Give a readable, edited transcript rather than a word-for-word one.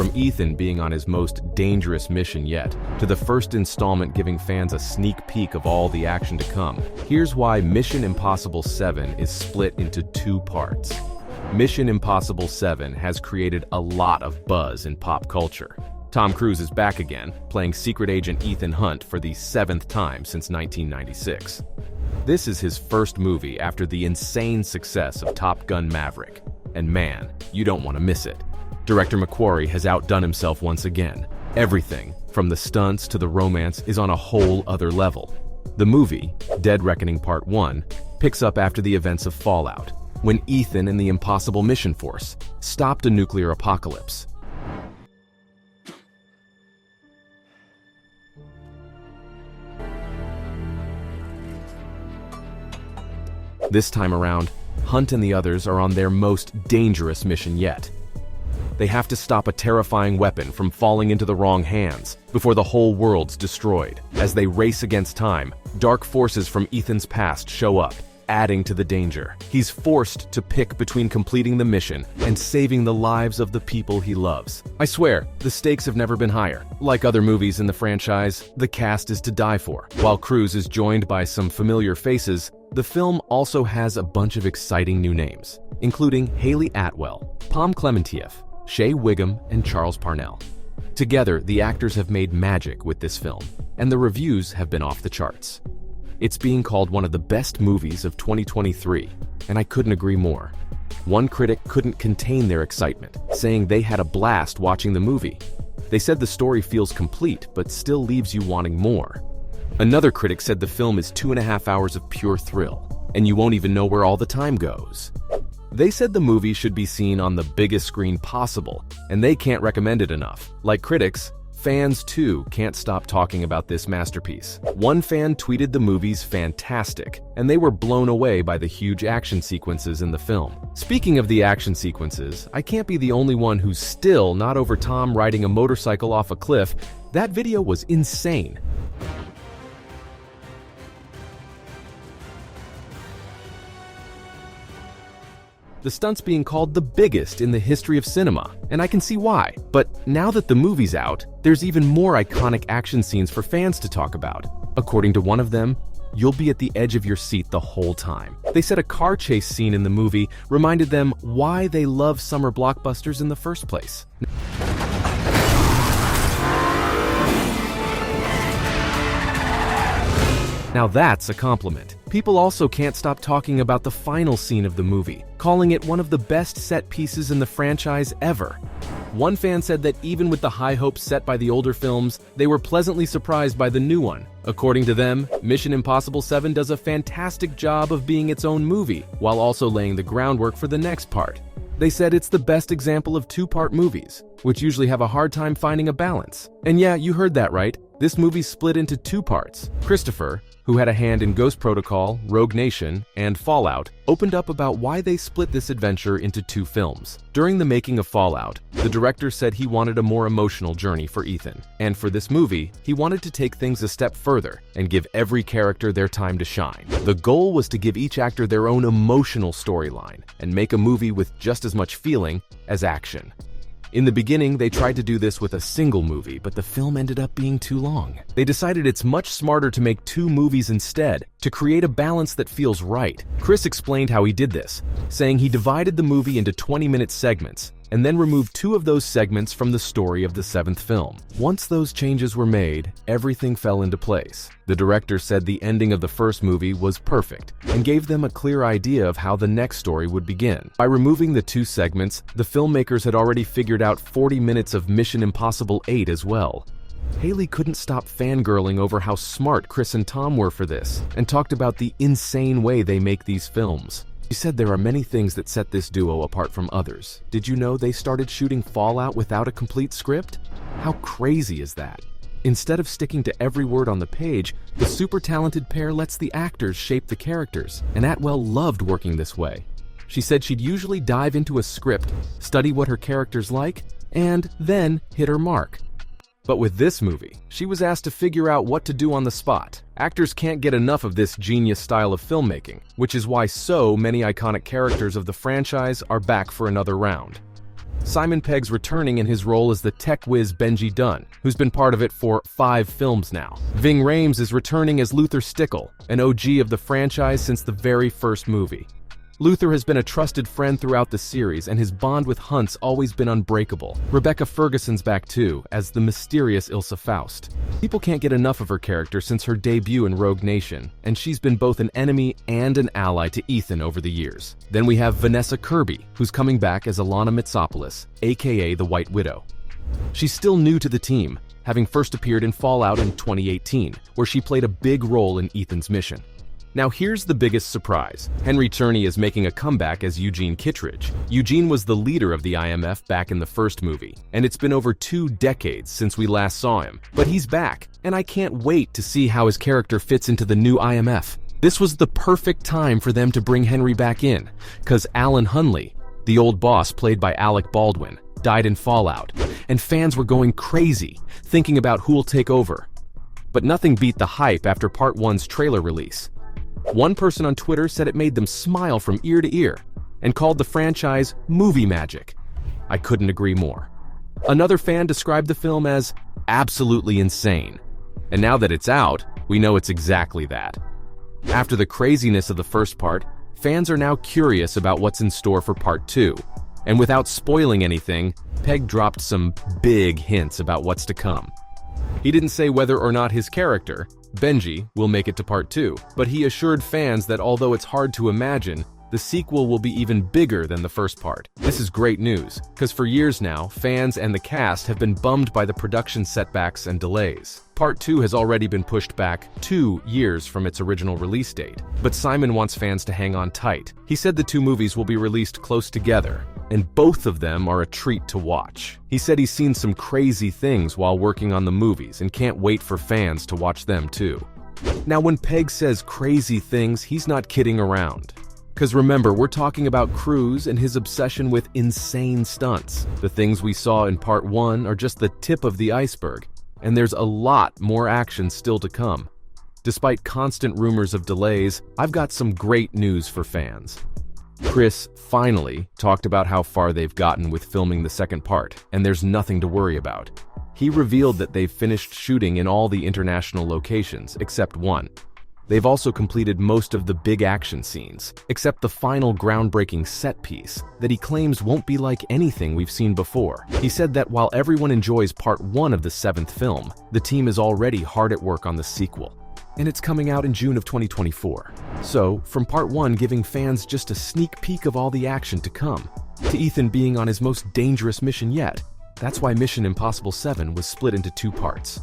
From Ethan being on his most dangerous mission yet, to the first installment giving fans a sneak peek of all the action to come, here's why Mission Impossible 7 is split into two parts. Mission Impossible 7 has created a lot of buzz in pop culture. Tom Cruise is back again, playing secret agent Ethan Hunt for the 7th time since 1996. This is his first movie after the insane success of Top Gun: Maverick. And man, you don't want to miss it. Director McQuarrie has outdone himself once again. Everything, from the stunts to the romance, is on a whole other level. The movie, Dead Reckoning Part 1, picks up after the events of Fallout, when Ethan and the Impossible Mission Force stopped a nuclear apocalypse. This time around, Hunt and the others are on their most dangerous mission yet. They have to stop a terrifying weapon from falling into the wrong hands before the whole world's destroyed. As they race against time, dark forces from Ethan's past show up, adding to the danger. He's forced to pick between completing the mission and saving the lives of the people he loves. I swear, the stakes have never been higher. Like other movies in the franchise, the cast is to die for. While Cruise is joined by some familiar faces, the film also has a bunch of exciting new names, including Haley Atwell, Pom Klementieff, Shea Whigham, and Charles Parnell. Together, the actors have made magic with this film, and the reviews have been off the charts. It's being called one of the best movies of 2023, and I couldn't agree more. One critic couldn't contain their excitement, saying they had a blast watching the movie. They said the story feels complete, but still leaves you wanting more. Another critic said the film is 2.5 hours of pure thrill, and you won't even know where all the time goes. They said the movie should be seen on the biggest screen possible, and they can't recommend it enough. Like critics, fans too can't stop talking about this masterpiece. One fan tweeted the movie's fantastic, and they were blown away by the huge action sequences in the film. Speaking of the action sequences, I can't be the only one who's still not over Tom riding a motorcycle off a cliff. That video was insane. The stunt's being called the biggest in the history of cinema, and I can see why. But now that the movie's out, there's even more iconic action scenes for fans to talk about. According to one of them, you'll be at the edge of your seat the whole time. They said a car chase scene in the movie reminded them why they love summer blockbusters in the first place. Now that's a compliment. People also can't stop talking about the final scene of the movie, calling it one of the best set pieces in the franchise ever. One fan said that even with the high hopes set by the older films, they were pleasantly surprised by the new one. According to them, Mission Impossible 7 does a fantastic job of being its own movie, while also laying the groundwork for the next part. They said it's the best example of two-part movies, which usually have a hard time finding a balance. And yeah, you heard that right. This movie's split into two parts. Christopher, who had a hand in Ghost Protocol, Rogue Nation, and Fallout, opened up about why they split this adventure into two films. During the making of Fallout, the director said he wanted a more emotional journey for Ethan. And for this movie, he wanted to take things a step further and give every character their time to shine. The goal was to give each actor their own emotional storyline and make a movie with just as much feeling as action. In the beginning, they tried to do this with a single movie, but the film ended up being too long. They decided it's much smarter to make two movies instead, to create a balance that feels right. Chris explained how he did this, saying he divided the movie into 20-minute segments, and then removed 2 of those segments from the story of the 7th film. Once those changes were made, everything fell into place. The director said the ending of the first movie was perfect, and gave them a clear idea of how the next story would begin. By removing the 2 segments, the filmmakers had already figured out 40 minutes of Mission Impossible 8 as well. Haley couldn't stop fangirling over how smart Chris and Tom were for this, and talked about the insane way they make these films. She said there are many things that set this duo apart from others. Did you know they started shooting Fallout without a complete script? How crazy is that? Instead of sticking to every word on the page, the super talented pair lets the actors shape the characters, and Atwell loved working this way. She said she'd usually dive into a script, study what her characters like, and then hit her mark. But with this movie, she was asked to figure out what to do on the spot. Actors can't get enough of this genius style of filmmaking, which is why so many iconic characters of the franchise are back for another round. Simon Pegg's returning in his role as the tech whiz Benji Dunn, who's been part of it for 5 films now. Ving Rhames is returning as Luther Stickle, an OG of the franchise since the very first movie. Luther has been a trusted friend throughout the series, and his bond with Hunt's always been unbreakable. Rebecca Ferguson's back too, as the mysterious Ilsa Faust. People can't get enough of her character since her debut in Rogue Nation, and she's been both an enemy and an ally to Ethan over the years. Then we have Vanessa Kirby, who's coming back as Alana Mitsopoulos, aka the White Widow. She's still new to the team, having first appeared in Fallout in 2018, where she played a big role in Ethan's mission. Now here's the biggest surprise. Henry Czerny is making a comeback as Eugene Kittredge. Eugene was the leader of the IMF back in the first movie, and it's been over 2 decades since we last saw him. But he's back, and I can't wait to see how his character fits into the new IMF. This was the perfect time for them to bring Henry back in, cause Alan Hunley, the old boss played by Alec Baldwin, died in Fallout, and fans were going crazy, thinking about who'll take over. But nothing beat the hype after Part 1's trailer release. One person on Twitter said it made them smile from ear to ear, and called the franchise movie magic. I couldn't agree more. Another fan described the film as absolutely insane, and now that it's out, we know it's exactly that. After the craziness of the first part, fans are now curious about what's in store for Part 2, and without spoiling anything, Pegg dropped some big hints about what's to come. He didn't say whether or not his character, Benji, will make it to Part 2, but he assured fans that although it's hard to imagine, the sequel will be even bigger than the first part. This is great news, because for years now, fans and the cast have been bummed by the production setbacks and delays. Part 2 has already been pushed back 2 years from its original release date, but Simon wants fans to hang on tight. He said the 2 movies will be released close together, and both of them are a treat to watch. He said he's seen some crazy things while working on the movies and can't wait for fans to watch them too. Now when Pegg says crazy things, he's not kidding around. Because remember, we're talking about Cruise and his obsession with insane stunts. The things we saw in Part 1 are just the tip of the iceberg, and there's a lot more action still to come. Despite constant rumors of delays, I've got some great news for fans. Chris finally talked about how far they've gotten with filming the second part, and there's nothing to worry about. He revealed that they've finished shooting in all the international locations, except one. They've also completed most of the big action scenes, except the final groundbreaking set piece that he claims won't be like anything we've seen before. He said that while everyone enjoys Part 1 of the 7th film, the team is already hard at work on the sequel, and it's coming out in June of 2024. So, from Part 1 giving fans just a sneak peek of all the action to come, to Ethan being on his most dangerous mission yet. That's why Mission Impossible 7 was split into 2 parts.